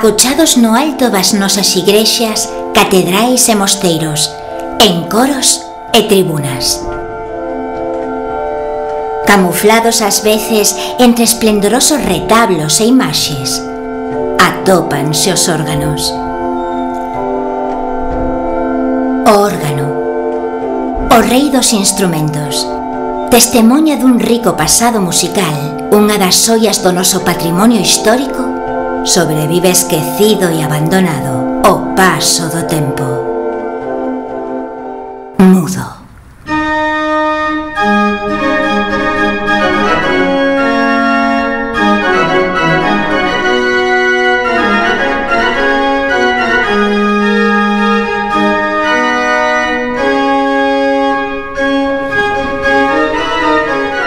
agochados no alto das nosas igrexas, catedrais e mosteiros, en coros e tribunas. Camuflados ás veces entre esplendorosos retablos e imaxes, atópanse os órganos. O órgano, o rei dos instrumentos, testemunha dun rico pasado musical, unha das xoias do noso patrimonio histórico, sobrevive esquecido e abandonado ao paso do tempo. Mudo.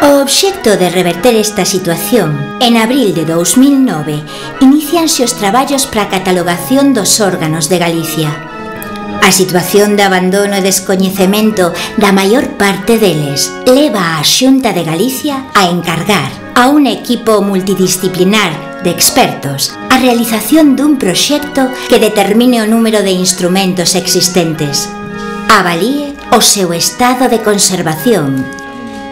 O obxecto de reverter esta situación, en abril de 2009, inicianse os traballos para a catalogación dos órganos de Galicia. A situación de abandono e descoñecemento da maior parte deles leva a Xunta de Galicia a encargar a un equipo multidisciplinar de expertos a realización dun proxecto que determine o número de instrumentos existentes, avalíe o seu estado de conservación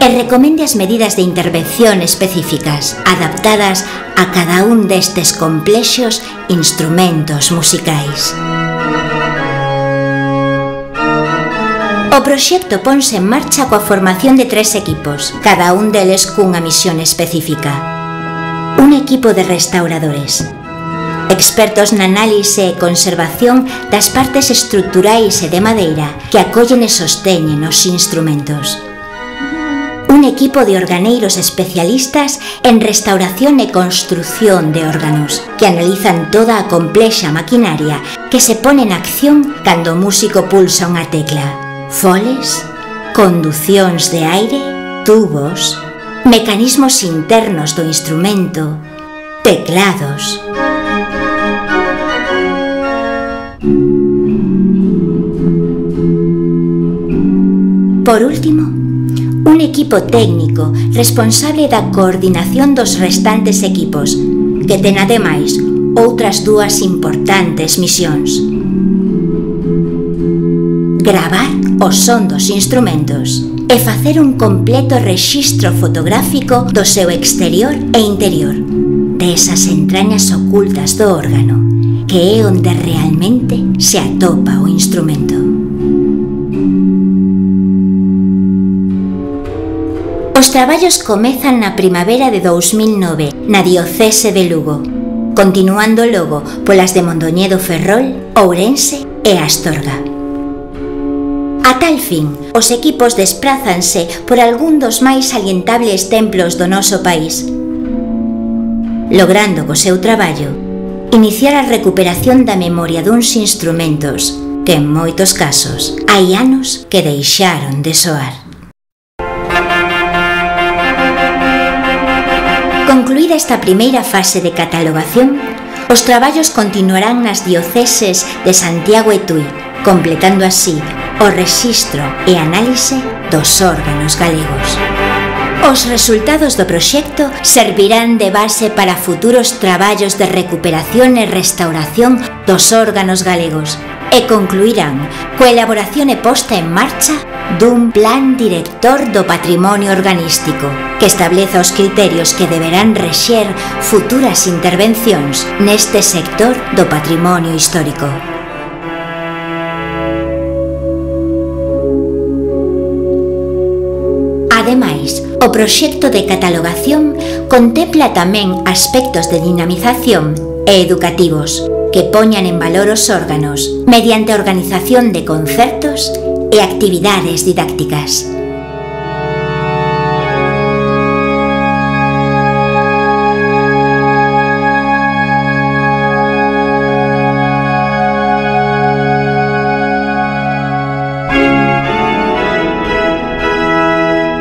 e recomende as medidas de intervención específicas adaptadas a cada un destes complexos instrumentos musicais. O proxecto ponse en marcha coa formación de 3 equipos, cada un deles cunha misión específica. Un equipo de restauradores, expertos na análise e conservación das partes estruturais e de madeira que acollen e sosteñen os instrumentos. Un equipo de organeiros especialistas en restauración e construción de órganos, que analizan toda a complexa maquinaria que se pone en acción cando o músico pulsa unha tecla. Foles, conducións de aire, tubos, mecanismos internos do instrumento, teclados. Por último, un equipo técnico responsable da coordinación dos restantes equipos, que ten ademais outras 2 importantes misións: gravar o son dos instrumentos e facer un completo rexistro fotográfico do seu exterior e interior, desas entrañas ocultas do órgano, que é onde realmente se atopa o instrumento. Os traballos comezan na primavera de 2009 na diocese de Lugo, continuando logo polas de Mondoñedo Ferrol, Ourense e Astorga. A tal fin, os equipos desprázanse por algún dos máis salientables templos do noso país, logrando co seu traballo iniciar a recuperación da memoria duns instrumentos que en moitos casos hai anos que deixaron de soar. Concluída esta primeira fase de catalogación, os traballos continuarán nas dioceses de Santiago e Tui, completando así o rexistro e análise dos órganos galegos. Os resultados do proxecto servirán de base para futuros traballos de recuperación e restauración dos órganos galegos e concluirán coa elaboración e posta en marcha dun plan director do patrimonio organístico que estableza os criterios que deberán rexer futuras intervencións neste sector do patrimonio histórico. Ademais, o proxecto de catalogación contempla tamén aspectos de dinamización e educativos que poñan en valor os órganos mediante a organización de concertos e actividades didácticas.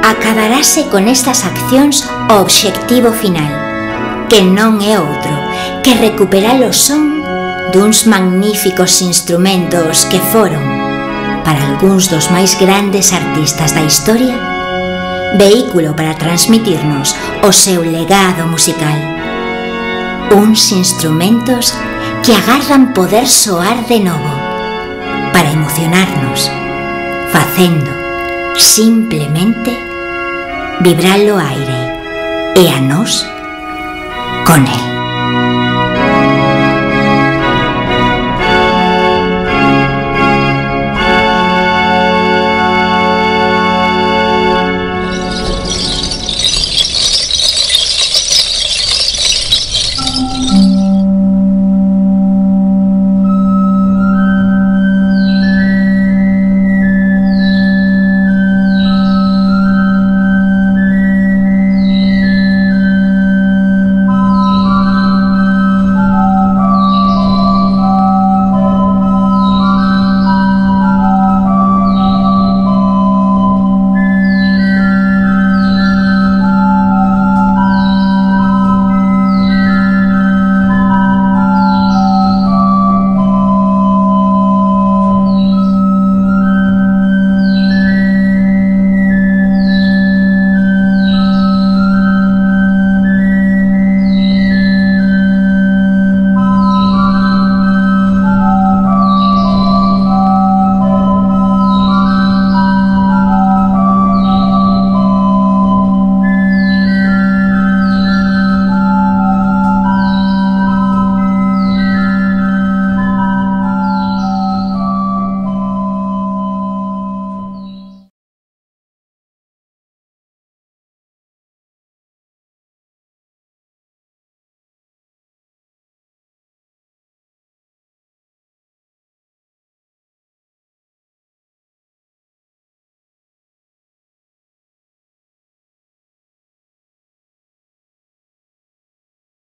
Acabarase con estas accións o obxectivo final, que non é outro que recuperar o son duns magníficos instrumentos que foron, para algúns dos máis grandes artistas da historia, vehículo para transmitirnos o seu legado musical. Uns instrumentos que agardan poder soar de novo para emocionarnos, facendo simplemente vibrar o aire e a nós con el.